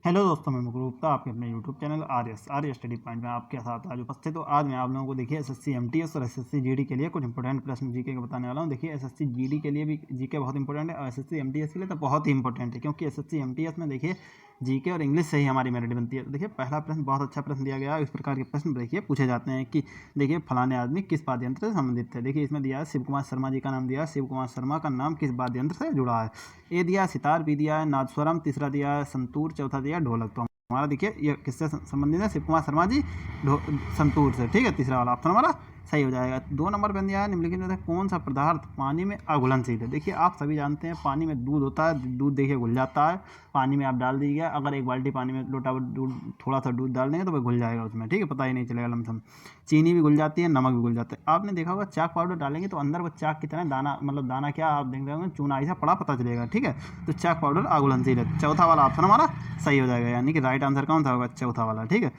Hello दोस्तों, मैं मुकुल गुप्ता आपके अपने यूट्यूब चैनल आर्य स्टडी पॉइंट में आपके साथ आज उपस्थित। तो आज मैं आप लोगों को देखिए एसएससी एमटीएस और एसएससी जीडी के लिए कुछ इंपॉर्टेंट प्रश्न जीके के बताने वाला हूँ। देखिए एसएससी जीडी के लिए भी जीके बहुत इंपॉर्टेंट है और एसएससी एमटीएस के लिए तो बहुत ही इंपॉर्टेंट है, क्योंकि एसएससी एमटीएस में देखिए जीके और इंग्लिश से ही हमारी मेरिट बनती है। तो देखिए पहला प्रश्न बहुत अच्छा प्रश्न दिया गया है। इस प्रकार के प्रश्न देखिए पूछे जाते हैं कि देखिए फलाने आदमी किस वाद्य यंत्र से संबंधित है। देखिए इसमें दिया है शिव कुमार शर्मा जी का नाम दिया है। शिव कुमार शर्मा का नाम किस वाद्य यंत्र से जुड़ा है? ए दिया है सितार, बी दिया है नादस्वरम, तीसरा दिया है संतूर, चौथा दिया है ढोलक। तो हमारा देखिए ये किससे संबंधित है? शिव कुमार शर्मा जी संतूर से। ठीक है, तीसरा वाला ऑप्शन हमारा सही हो जाएगा। 2 नंबर पर दिया है निम्नलिखित में से कौन सा पदार्थ पानी में अघुलनशील है? देखिए आप सभी जानते हैं पानी में दूध होता है, दूध देखिए घुल जाता है। पानी में आप डाल दीजिएगा, अगर एक बाल्टी पानी में लोटा दूध, थोड़ा सा दूध डाल देंगे तो वह घुल जाएगा उसमें। ठीक है, पता ही नहीं चलेगा लमसम। चीनी भी घुल जाती है, नमक भी घुल जाता है। आपने देखा होगा चाक पाउडर डालेंगे तो अंदर वो चाक की तरह दाना, मतलब दाना क्या आप देख रहे होंगे, चूना ऐसा पड़ा पता चलेगा। ठीक है, तो चाक पाउडर अघुलनशील है। चौथा वाला ऑप्शन हमारा सही हो जाएगा, यानी कि राइट आंसर कौन सा होगा? चौथा वाला। ठीक है,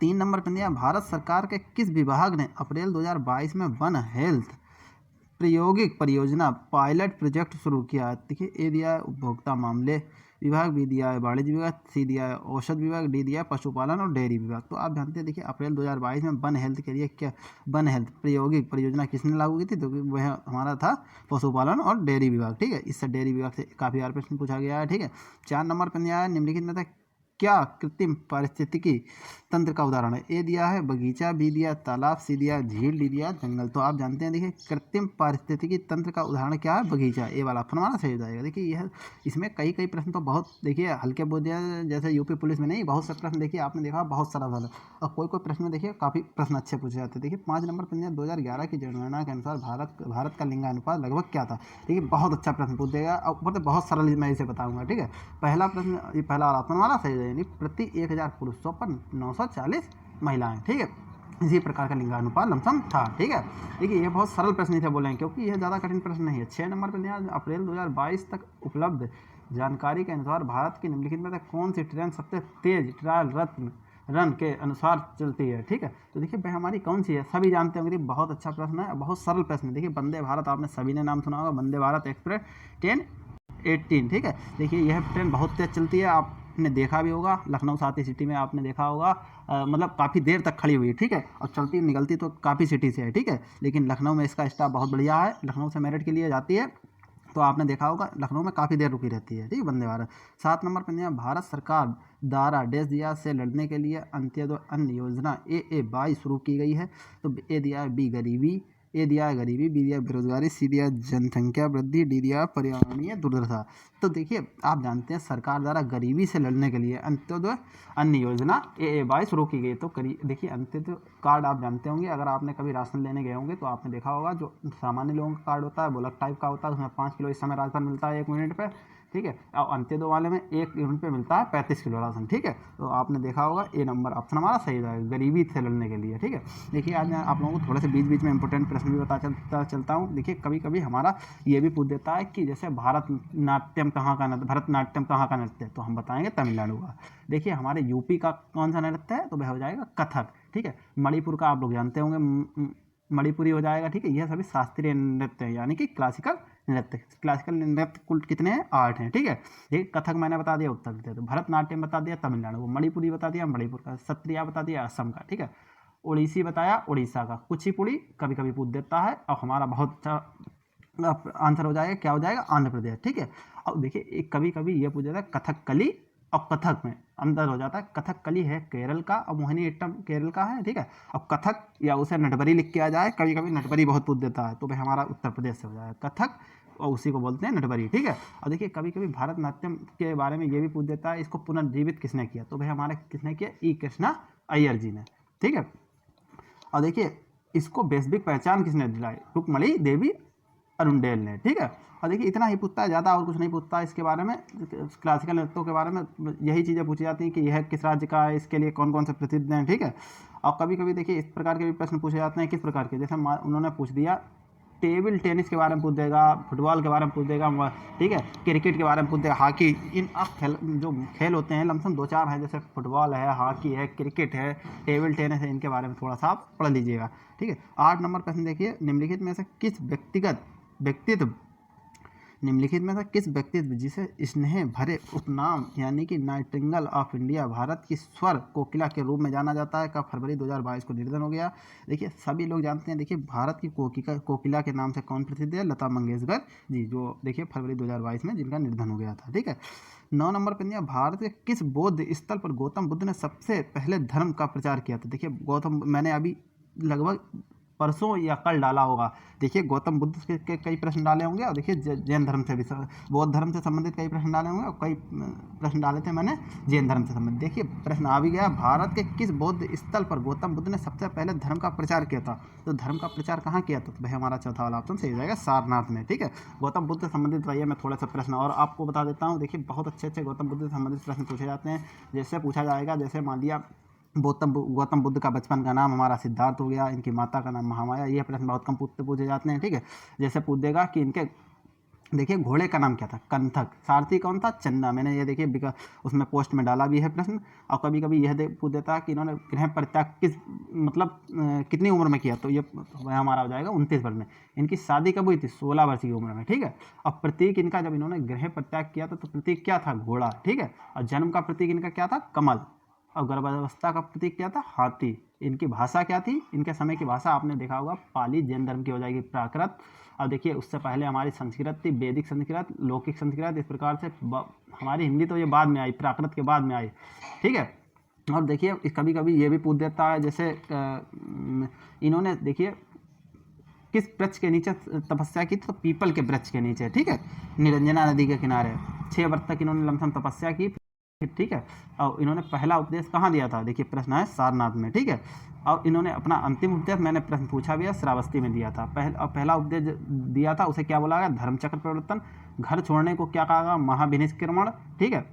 3 नंबर पर दिया भारत सरकार के किस विभाग ने अप्रैल 2022 में वन हेल्थ प्रायोगिक परियोजना पायलट प्रोजेक्ट शुरू किया है? देखिए ए दिया है उपभोक्ता मामले विभाग, बी दिया है वाणिज्य विभाग, सी दिया है औषध विभाग, डी दिया है पशुपालन और डेयरी विभाग। तो आप जानते हैं देखिए अप्रैल 2022 में वन हेल्थ के लिए क्या वन हेल्थ प्रायोगिक परियोजना किसने लागू की थी? तो वह हमारा था पशुपालन और डेयरी विभाग। ठीक है, इससे डेयरी विभाग से काफ़ी बार प्रश्न पूछा गया है। ठीक है, 4 नंबर पर दिया है निम्नलिखित में से क्या कृत्रिम पारिस्थितिकी तंत्र का उदाहरण है? ए दिया है बगीचा, बी दिया तालाब, सी दिया झील, डी दिया जंगल। तो आप जानते हैं देखिए कृत्रिम पारिस्थितिकी तंत्र का उदाहरण क्या है? बगीचा। ए वाला ऑप्शन हमारा सही हो जाएगा। देखिए यह इसमें कई कई प्रश्न तो बहुत देखिए हल्के बोल दिया, जैसे यूपी पुलिस में नहीं, बहुत से प्रश्न देखिए आपने देखा बहुत सरल सरल, और कोई कोई प्रश्न में देखिए काफ़ी प्रश्न अच्छे पूछे जाते हैं। देखिए 5 नंबर पर 2011 की जनगणना के अनुसार भारत का लिंगानुपात लगभग क्या था? देखिए बहुत अच्छा प्रश्न पूछ देगा और ऊपर से बहुत सरल मैं इसे बताऊंगा। ठीक है, पहला प्रश्न, ये पहला वाला ऑप्शन वाला सही है, प्रति 1000 पुरुषों पर 940 महिलाएं। ठीक है, इसी प्रकार का लिंगानुपात लमसम था। ठीक है, देखिए ये बहुत सरल प्रश्न थे बोले, क्योंकि यह ज़्यादा कठिन प्रश्न नहीं है। 6 नंबर पर ध्यान, अप्रैल 2022 तक उपलब्ध जानकारी के अनुसार भारत की निम्नलिखित में से कौन सी ट्रेन सबसे तेज ट्रायल रन के अनुसार चलती है? ठीक है, तो देखिए वह हमारी कौन सी है? सभी जानते होंगे, बहुत अच्छा प्रश्न है, बहुत सरल प्रश्न है। देखिए वंदे भारत, आपने सभी ने नाम सुना होगा, वंदे भारत एक्सप्रेस ट्रेन 18। ठीक है, देखिए यह ट्रेन बहुत तेज़ चलती है, आपने देखा भी होगा लखनऊ साथी सिटी में, आपने देखा होगा मतलब काफ़ी देर तक खड़ी हुई है। ठीक है, और चलती निकलती तो काफ़ी सिटी से है। ठीक है, लेकिन लखनऊ में इसका स्टाफ बहुत बढ़िया है, लखनऊ से मेरठ के लिए जाती है, तो आपने देखा होगा लखनऊ में काफ़ी देर रुकी रहती है। ठीक है, वंदे भारत। 7 नंबर पर भारत सरकार द्वारा डैश दिया से लड़ने के लिए अंत्योदय अन्न योजना AA22 शुरू की गई है। तो ए दिया है बी गरीबी, ए दिया है गरीबी, बी दिया है बेरोजगारी, सी दिया है जनसंख्या वृद्धि, डी दिया है पर्यावरणीय दुर्दशा। तो देखिए आप जानते हैं सरकार द्वारा गरीबी से लड़ने के लिए अंत्योदय अन्न योजना AA22 शुरू की गई। तो देखिए अंत्योदय कार्ड आप जानते होंगे, अगर आपने कभी राशन लेने गए होंगे तो आपने देखा होगा जो सामान्य लोगों का कार्ड होता है वो अलग टाइप का होता है, उसमें 5 किलो इस समय राशन मिलता है 1 यूनिट पे। ठीक है, और अंत्योदय वाले में 1 यूनिट पे मिलता है 35 किलो राशन। ठीक है, तो आपने देखा होगा ए नंबर ऑप्शन हमारा सही है, गरीबी से लड़ने के लिए। ठीक है, देखिए आज मैं आप लोगों को थोड़े से बीच बीच में इंपॉर्टेंट प्रश्न भी बता चलता हूँ। देखिए कभी कभी हमारा ये भी पूछ देता है कि जैसे भरतनाट्यम कहाँ का नृत्य है? तो हम बताएंगे तमिलनाडु का। देखिए हमारे यूपी का कौन सा नृत्य है? तो वह हो जाएगा कथक। ठीक है, मणिपुर का आप लोग जानते होंगे मणिपुरी हो जाएगा। ठीक है, यह सभी शास्त्रीय नृत्य है, यानी कि क्लासिकल नृत्य। क्लासिकल नृत्य कुल कितने हैं? 8 हैं। ठीक है, ये कथक मैंने बता दिया उत्तर प्रदेश, तो भरतनाट्यम बता दिया तमिलनाडु, मणिपुरी बता दिया मणिपुर का, सत्रिया बता दिया असम का। ठीक है, ओडिसी बताया उड़ीसा का, कुचिपुड़ी कभी कभी पूछ देता है, और हमारा बहुत अच्छा आंसर हो जाएगा, क्या हो जाएगा? आंध्र प्रदेश। ठीक है, अब देखिए कभी कभी ये पूछ जाता है कथकली और कथक में अंतर हो जाता है। कथकली है केरल का और मोहिनीअट्टम केरल का है। ठीक है, और कथक या उसे नटबरी लिख के आ जाए, कभी कभी नटबरी बहुत पूछ देता है, तो वह हमारा उत्तर प्रदेश से हो जाएगा कथक, और उसी को बोलते हैं नटबरी। ठीक है, और देखिए कभी कभी भारतनाट्यम के बारे में ये भी पूछ देता है, इसको पुनर्जीवित किसने किया? तो वह हमारे किसने किया? ई कृष्णा अय्यर जी ने। ठीक है, और देखिए इसको वैश्विक पहचान किसने दिलाई? रुक्मणी देवी अरुंडेल ने। ठीक है, और देखिए इतना ही पूछता है, ज़्यादा और कुछ नहीं पूछता है इसके बारे में। क्लासिकल नृत्यों के बारे में यही चीज़ें पूछी जाती हैं कि यह किस राज्य का है, इसके लिए कौन कौन से प्रसिद्ध हैं। ठीक है, और कभी कभी देखिए इस प्रकार के भी प्रश्न पूछे जाते हैं, किस प्रकार के, जैसे उन्होंने पूछ दिया टेबल टेनिस के बारे में पूछ देगा, फुटबॉल के बारे में पूछ देगा, ठीक है, क्रिकेट के बारे में पूछ देगा, हॉकी। इन खेल जो खेल होते हैं लमसम 2-4 हैं, जैसे फुटबॉल है, हॉकी है, क्रिकेट है, टेबल टेनिस है, इनके बारे में थोड़ा सा आप पढ़ लीजिएगा। ठीक है, 8 नंबर प्रश्न देखिए, निम्नलिखित में से किस व्यक्तित्व निम्नलिखित में से किस व्यक्ति जिसे स्नेह भरे उपनाम यानी कि नाइटिंगेल ऑफ इंडिया, भारत की स्वर कोकिला के रूप में जाना जाता है, का फरवरी 2022 को निधन हो गया। देखिए सभी लोग जानते हैं, देखिए भारत की कोकिला के नाम से कौन प्रसिद्ध है? लता मंगेशकर जी, जो देखिए फरवरी 2022 में जिनका निधन हो गया था। ठीक है, 9 नंबर पर दिया, भारत के किस बौद्ध स्थल पर गौतम बुद्ध ने सबसे पहले धर्म का प्रचार किया था? देखिए गौतम, मैंने अभी लगभग परसों या कल डाला होगा। देखिए गौतम बुद्ध के कई प्रश्न डाले होंगे, और देखिए जैन धर्म से भी, बौद्ध धर्म से संबंधित कई प्रश्न डाले होंगे, और कई प्रश्न डाले थे मैंने जैन धर्म से संबंधित। देखिए प्रश्न आ भी गया, भारत के किस बौद्ध स्थल पर गौतम बुद्ध ने सबसे पहले धर्म का प्रचार किया था? तो धर्म का प्रचार कहाँ किया था? तो भाई हमारा चौथा वाला ऑप्शन सही हो जाएगा, सारनाथ में। ठीक है, गौतम बुद्ध से संबंधित रहिए, मैं थोड़ा सा प्रश्न और आपको बता देता हूँ। देखिए बहुत अच्छे अच्छे गौतम बुद्ध से संबंधित प्रश्न पूछे जाते हैं। जैसे पूछा जाएगा, जैसे मान लिया गौतम बुद्ध का बचपन का नाम हमारा सिद्धार्थ हो गया, इनकी माता का नाम महामाया, ये प्रश्न बहुत कम पूछे जाते हैं। ठीक है, जैसे पूछ देगा कि इनके देखिए घोड़े का नाम क्या था? कंथक। सारथी कौन था? चंदा। मैंने ये देखिए उसमें पोस्ट में डाला भी है प्रश्न। और कभी कभी यह पूछ देता है कि इन्होंने गृह परित्याग किस मतलब कितनी उम्र में किया? तो ये हमारा हो जाएगा 29 वर्ष में। इनकी शादी कब हुई थी? 16 वर्ष की उम्र में। ठीक है, अब प्रतीक इनका जब इन्होंने गृह परित्याग किया था तो प्रतीक क्या था? घोड़ा। ठीक है, और जन्म का प्रतीक इनका क्या था? कमल। और गर्भावस्था का प्रतीक क्या था? हाथी। इनकी भाषा क्या थी? इनके समय की भाषा आपने देखा होगा, पाली। जैन धर्म की हो जाएगी प्राकृत। अब देखिए उससे पहले हमारी संस्कृत थी, वैदिक संस्कृत, लौकिक संस्कृत, इस प्रकार से हमारी हिंदी तो ये बाद में आई, प्राकृत के बाद में आई। ठीक है, और देखिए कभी कभी ये भी पूछ देता है, जैसे इन्होंने देखिए किस वृक्ष के नीचे तपस्या की? तो पीपल के वृक्ष के नीचे। ठीक है, निरंजना नदी के किनारे 6 वर्ष तक इन्होंने लमसम तपस्या की। ठीक है, और इन्होंने पहला उपदेश कहाँ दिया था? देखिए प्रश्न है सारनाथ में। ठीक है, और इन्होंने अपना अंतिम उपदेश, मैंने प्रश्न पूछा भी है, श्रावस्ती में दिया था। पहला उपदेश दिया था, उसे क्या बोला गया? धर्मचक्र परिवर्तन। घर छोड़ने को क्या कहा गया? महाविनिष्क्रमण। ठीक है,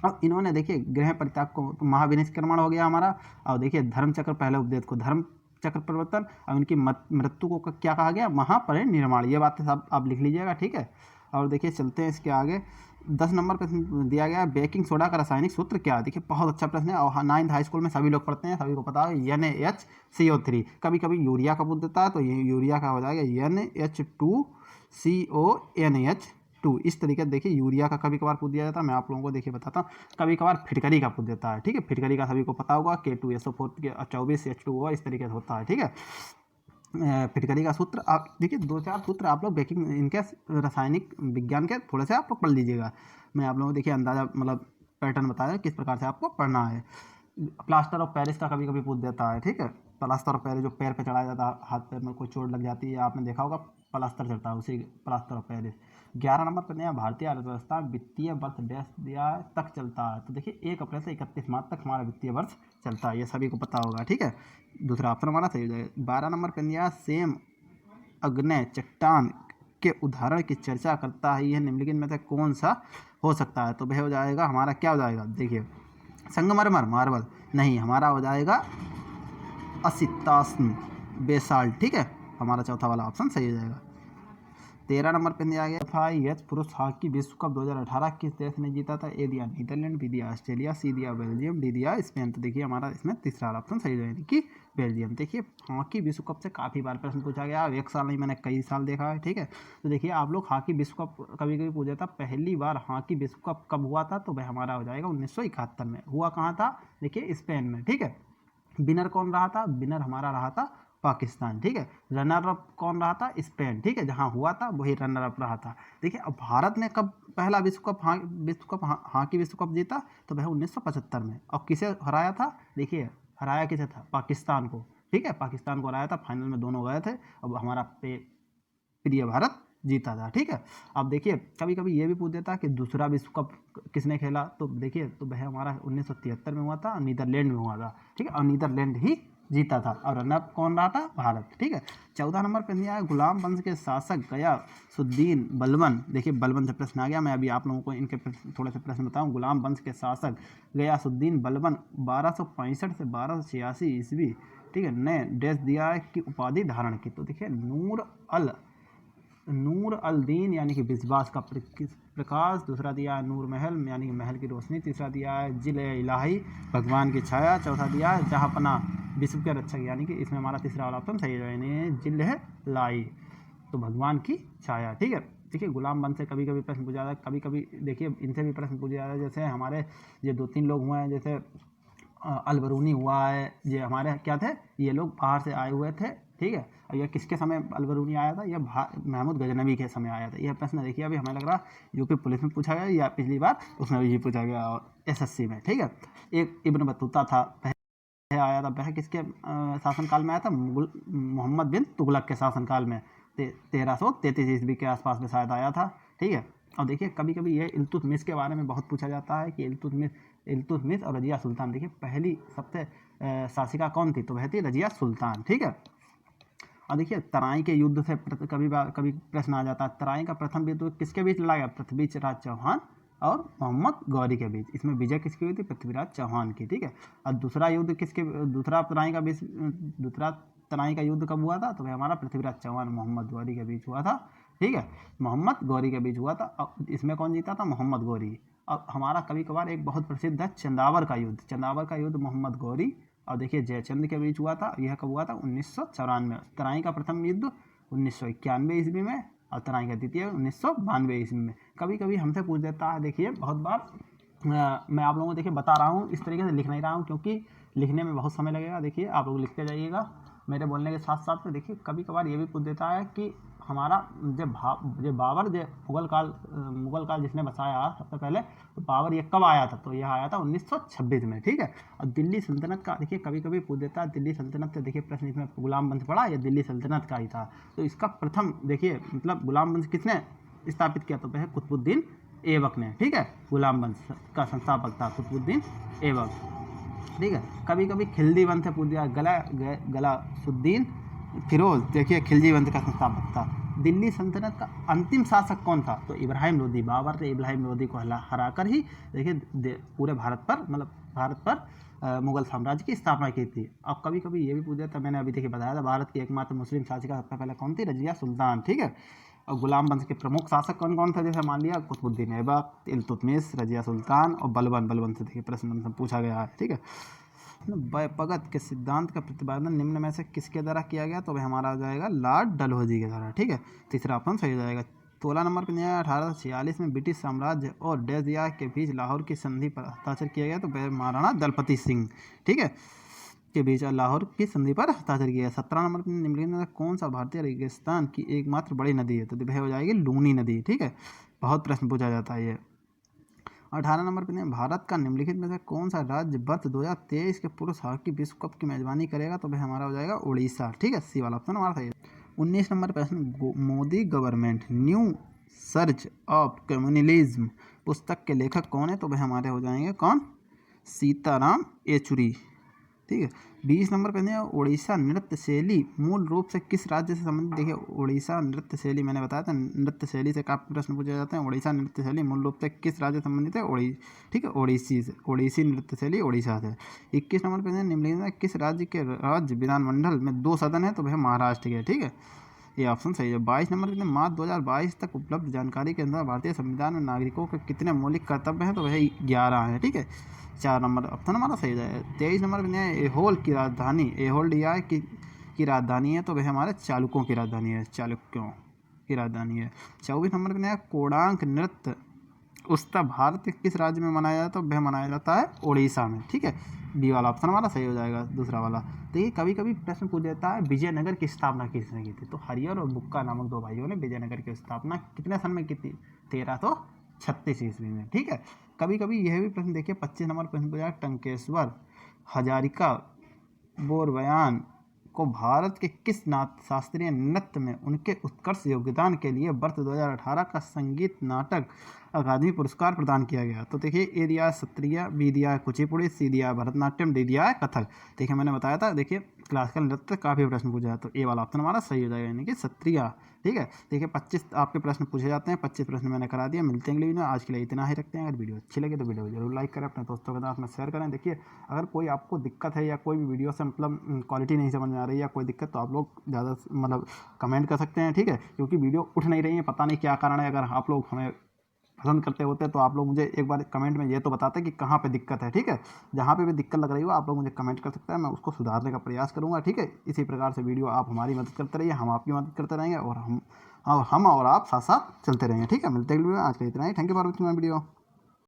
और इन्होंने देखिए गृह परित्याग को महाविनिष्क्रमण हो गया हमारा। और देखिए धर्मचक्र, पहले उपदेश को धर्म चक्र परिवर्तन, और उनकी मृत्यु को क्या कहा गया? महापरिनिर्वाण। ये बातें सब आप लिख लीजिएगा। ठीक है, और देखिए चलते हैं इसके आगे। 10 नंबर प्रश्न दिया गया है, बेकिंग सोडा का रासायनिक सूत्र क्या है? देखिए बहुत अच्छा प्रश्न है, और 9th हाई स्कूल में सभी लोग पढ़ते हैं, सभी को पता है, NaHCO3। कभी कभी यूरिया का पूछ देता है, तो ये यूरिया का हो जाएगा NH2CONH2। इस तरीके से देखिए यूरिया का कभी कभार पूछ दिया जाता है। मैं आप लोगों को देखिए बताता हूँ, कभी कभार फिटकरी का पूछ देता है। ठीक है, फिटकरी का सभी को पता होगा, K2SO4 24 H2O, इस तरीके से होता है। ठीक है, फिटकरी का सूत्र आप देखिए, 2-4 सूत्र आप लोग बेकिंग इनके रासायनिक विज्ञान के थोड़े से आप लोग पढ़ लीजिएगा। मैं आप लोगों को देखिए अंदाजा मतलब पैटर्न बताया किस प्रकार से आपको पढ़ना है। प्लास्टर ऑफ पेरिस का कभी कभी पूछ देता है। ठीक है, प्लास्टर ऑफ पेरिस जो पैर पे चढ़ाया जाता है, हाथ पैर में कोई चोट लग जाती है, आपने देखा होगा प्लास्टर चढ़ता है, उसी प्लास्टर ऑफ पेरिस। 11 नंबर पर नया, भारतीय अर्थव्यवस्था वित्तीय वर्ष डैश दिया तक चलता है? तो देखिए 1 अप्रैल से 31 मार्च तक हमारा वित्तीय वर्ष चलता है, ये सभी को पता होगा। ठीक है, दूसरा ऑप्शन हमारा सही हो जाएगा। 12 नंबर पर दिया, सेम अग्नेय चट्टान के उदाहरण की चर्चा करता है, यह निम्नलिखित में से कौन सा हो सकता है? तो वह हो जाएगा हमारा, क्या हो जाएगा? देखिए संगमरमर, मार्बल नहीं, हमारा हो जाएगा असितासन बेसाल्ट। ठीक है, हमारा चौथा वाला ऑप्शन सही हो जाएगा। 13 नंबर पर दिया गया FIH पुरुष हॉकी विश्व कप 2018 किस देश ने जीता था? ए दिया नीदरलैंड, बी दिया ऑस्ट्रेलिया, सी दिया बेल्जियम, डी दिया स्पेन। तो देखिए हमारा इसमें तीसरा ऑप्शन सही रहेगा कि बेल्जियम। देखिए हॉकी विश्व कप से काफ़ी बार प्रश्न पूछा गया, अब 1 साल नहीं, मैंने कई साल देखा है। ठीक है, तो देखिए आप लोग हॉकी विश्व कप कभी कभी पूछा था, पहली बार हॉकी विश्व कप कब हुआ था? तो वह हमारा हो जाएगा 1971 में। हुआ कहाँ था? देखिए स्पेन में। ठीक है, विनर कौन रहा था? विनर हमारा रहा था पाकिस्तान। ठीक है, रनर अप कौन रहा था? स्पेन। ठीक है, जहां हुआ था वही रनर अप रहा था। देखिए अब भारत ने कब पहला हॉकी विश्व कप जीता? तो वह 1975 में। और किसे हराया था? देखिए हराया किसे था? पाकिस्तान को। ठीक है, पाकिस्तान को हराया था, फाइनल में दोनों गए थे। अब हमारा प्रिय भारत जीता था। ठीक है, अब देखिए कभी कभी ये भी पूछ देता है कि दूसरा विश्व कप किसने खेला? तो देखिए तो वह हमारा 1973 में हुआ था, नीदरलैंड में हुआ था। ठीक है, और नीदरलैंड ही जीता था, और रनअप कौन रहा था? भारत। ठीक है, 14 नंबर पर दिया है, गुलाम वंश के शासक गयासुद्दीन बलबन। देखिए बलबन से प्रश्न आ गया, मैं अभी आप लोगों को इनके थोड़े से प्रश्न बताऊं। गुलाम वंश के शासक गयासुद्दीन बलबन 1265 से 1286 ईस्वी, ठीक है, ने डैश दिया है की उपाधि धारण की? तो देखिए नूर अल दीन यानी कि विश्वास का प्रकाश, दूसरा दिया है नूर महल यानी कि महल की रोशनी, तीसरा दिया है जिल इलाही भगवान की छाया, चौथा दिया है जहाँपना विश्व के रक्षक, यानी कि इसमें हमारा तीसरा वाला ऑप्शन सही है, यानी जिल है लाई, तो भगवान की छाया। ठीक है, देखिए गुलाम बंद से कभी कभी प्रश्न पूछा जाता है, कभी कभी देखिए इनसे भी प्रश्न पूछा जाता है। जैसे हमारे ये 2-3 लोग हुए हैं, जैसे अलबरूनी हुआ है, ये हमारे क्या थे, ये लोग बाहर से आए हुए थे, ठीक है। और यह किसके समय अलबरूनी आया था, यह महमूद गजनवी के समय आया था। यह प्रश्न देखिए अभी हमें लग रहा यूपी पुलिस में पूछा गया या पिछली बार उसमें भी पूछा गया और SSC में, ठीक है। एक इब्न बतूता था, आया था, वह किसके शासनकाल में आया था, मोहम्मद बिन तुगलक के शासनकाल में 1333 ईस्वी के आसपास में शायद आया था, ठीक है। और देखिए कभी कभी ये इल्तुतमिश के बारे में बहुत पूछा जाता है कि इल्तुतमिश और रजिया सुल्तान, देखिए पहली सबसे शासिका कौन थी, तो वह थी रजिया सुल्तान, ठीक है। और देखिए तराई के युद्ध से कभी प्रश्न आ जाता है, तराई का प्रथम युद्ध किसके बीच लड़ा गया, पृथ्वीराज चौहान और मोहम्मद गौरी के बीच। इसमें विजय किसकी हुई थी, पृथ्वीराज चौहान की, ठीक है। और दूसरा युद्ध दूसरा तराई का युद्ध कब हुआ था, तो भाई हमारा पृथ्वीराज चौहान मोहम्मद गौरी के बीच हुआ था, ठीक है। मोहम्मद गौरी के बीच हुआ था। अब इसमें कौन जीता था, मोहम्मद गौरी। अब हमारा कभी कभार एक बहुत प्रसिद्ध है चंदावर का युद्ध मोहम्मद गौरी और देखिए जयचंद के बीच हुआ था। यह कब हुआ था, 1994। तराई का प्रथम युद्ध 1991 ईस्वी में और तराई का द्वितीय 1992 ईस्वी में। कभी कभी हमसे पूछ देता है, देखिए बहुत बार मैं आप लोगों को देखिए बता रहा हूँ, इस तरीके से लिख नहीं रहा हूँ क्योंकि लिखने में बहुत समय लगेगा। देखिए आप लोग लिखते जाइएगा मेरे बोलने के साथ साथ में। देखिए कभी कभार ये भी पूछ देता है कि हमारा जब बाबर मुगल काल जिसने बसाया सबसे पहले, तो बाबर ये कब आया था, तो यह आया था 1926 में, ठीक है। और दिल्ली सल्तनत का देखिए कभी कभी पूछ देता है, दिल्ली सल्तनत से देखिए प्रश्न इसमें गुलाम वंश पड़ा या दिल्ली सल्तनत का ही था। तो इसका प्रथम देखिए मतलब गुलाम वंश किसने स्थापित किया, तो वह कुतुबुद्दीन ऐबक ने, ठीक है। गुलाम वंश का संस्थापक था कुतुबुद्दीन ऐबक, ठीक है। कभी कभी खिलजी वंश से पूछ दिया, गलासुद्दीन फिरोज देखिए खिलजी वंश का संस्थापक था। दिल्ली सल्तनत का अंतिम शासक कौन था, तो इब्राहिम लोदी। बाबर ने इब्राहिम लोदी को हरा कर ही देखिए पूरे भारत पर मुगल साम्राज्य की स्थापना की थी। अब कभी कभी ये भी पूछा था, मैंने अभी देखिए बताया था, भारत की एकमात्र मुस्लिम शासिका सबसे पहले कौन थी, रजिया सुल्तान, ठीक है। और गुलाम वंश के प्रमुख शासक कौन कौन थे, जैसे मान लिया कुतुबुद्दीन ऐबक, इल्तुतमिश, रजिया सुल्तान और बलबन से देखिए प्रश्न पूछा गया है, ठीक है। बैपगत के सिद्धांत का प्रतिपादन निम्न में से किसके द्वारा किया गया, तो भाई हमारा आ जाएगा लॉर्ड डलहौजी के द्वारा, ठीक है। तीसरा ऑप्शन सही हो जाएगा। 16 नंबर पर दिया 1846 में ब्रिटिश साम्राज्य और डेजिया के बीच लाहौर की संधि पर हस्ताक्षर किया गया, तो वह महाराणा दलपति सिंह, ठीक है, के बीच लाहौर की संधि पर हस्ताक्षर किया। 17 नंबर पर निम्नलिखित में कौन सा भारतीय रेगिस्तान की एकमात्र बड़ी नदी है, तो वह हो जाएगी लूनी नदी, ठीक है। बहुत प्रश्न पूछा जाता है ये। 18 नंबर पर भारत का निम्नलिखित में से कौन सा राज्य वर्ष 2023 के पुरुष हॉकी विश्व कप की मेजबानी करेगा, तो वह हमारा हो जाएगा उड़ीसा, ठीक है। सी वाला ऑप्शन हमारा सही है। 19 नंबर प्रश्न, Modi government new search of communalism पुस्तक के लेखक कौन है, तो वह हमारे हो जाएंगे कौन, सीताराम येचुरी, ठीक है। 20 नंबर पे उड़ीसा नृत्य शैली मूल रूप से किस राज्य से संबंधित, देखिए उड़ीसा नृत्य शैली मैंने बताया था, नृत्य शैली से काफ़ी प्रश्न पूछे जाते हैं। उड़ीसा नृत्य शैली मूल रूप से किस राज्य से संबंधित है, ठीक है, ओडिसी नृत्य शैली उड़ीसा से। 21 नंबर पे निम्नलिखित में किस राज्य के राज्य विधानमंडल में 2 सदन है, तो वह महाराष्ट्र के, ठीक है, ये ऑप्शन सही है। 22 नंबर पे मार्च 2022 तक उपलब्ध जानकारी के अनुसार भारतीय संविधान में नागरिकों के कितने मौलिक कर्तव्य हैं, तो वह 11 हैं, ठीक है। 4 नंबर ऑप्शन हमारा सही है। 23 नंबर पे एहोल की राजधानी, एहोल डिया की राजधानी है, तो वह हमारे चालुक्यों की राजधानी है, चालुक्यों की राजधानी है। 24 नंबर पे कोणार्क नृत्य उत्सव भारत के किस राज्य में मनाया जाता है, तो वह मनाया जाता है उड़ीसा में, ठीक है। बी वाला ऑप्शन हमारा सही हो जाएगा, दूसरा वाला। देखिए कभी कभी प्रश्न पूछ देता है विजयनगर की स्थापना किसने की थी, तो हरिहर और बुक्का नामक 2 भाइयों ने विजयनगर की स्थापना कितने सन में की थी, 1336 ईस्वी में, ठीक है। कभी कभी यह भी प्रश्न देखिए 25 नंबर प्रश्न पूछा, टंकेश्वर हजारिका बोरबयान को भारत के किस शास्त्रीय नृत्य में उनके उत्कृष्ट योगदान के लिए वर्ष 2018 का संगीत नाटक अकादमी पुरस्कार प्रदान किया गया, तो देखिए ए दिया है सत्रिया, बी दिया है कुचिपुड़ी, सी दिया है भरतनाट्यम, डी दिया है कथक। देखिए मैंने बताया था, देखिए क्लासिकल नृत्य काफ़ी प्रश्न पूछा है, तो ए वाला ऑप्शन हमारा सही हो जाएगा, यानी कि सत्रिया, ठीक है। देखिए 25 आपके प्रश्न पूछे जाते हैं, 25 प्रश्न मैंने करा दिया। मिलते हैं अगली वीडियो में, आज के लिए इतना ही रखते हैं। अगर वीडियो अच्छी लगे तो वीडियो को जरूर लाइक करें, अपने दोस्तों के साथ में शेयर करें। देखिए अगर कोई आपको दिक्कत है या कोई भी वीडियो से मतलब क्वालिटी नहीं समझ में आ रही है या कोई दिक्कत, तो आप लोग ज़्यादा मतलब कमेंट कर सकते हैं, ठीक है, क्योंकि वीडियो उठ नहीं रही है, पता नहीं क्या कारण है। अगर आप लोग हमें पसंद करते होते तो आप लोग मुझे एक बार कमेंट में ये तो बताते कि कहाँ पे दिक्कत है, ठीक है। जहाँ पे भी दिक्कत लग रही हो आप लोग मुझे कमेंट कर सकते हैं, मैं उसको सुधारने का प्रयास करूँगा, ठीक है। इसी प्रकार से वीडियो आप हमारी मदद करते रहिए, हम आपकी मदद करते रहेंगे और और हम और आप साथ साथ चलते रहेंगे। ठीक है, मिलते हैं वीडियो में। आज का इतना ही। Thank you for watching my video.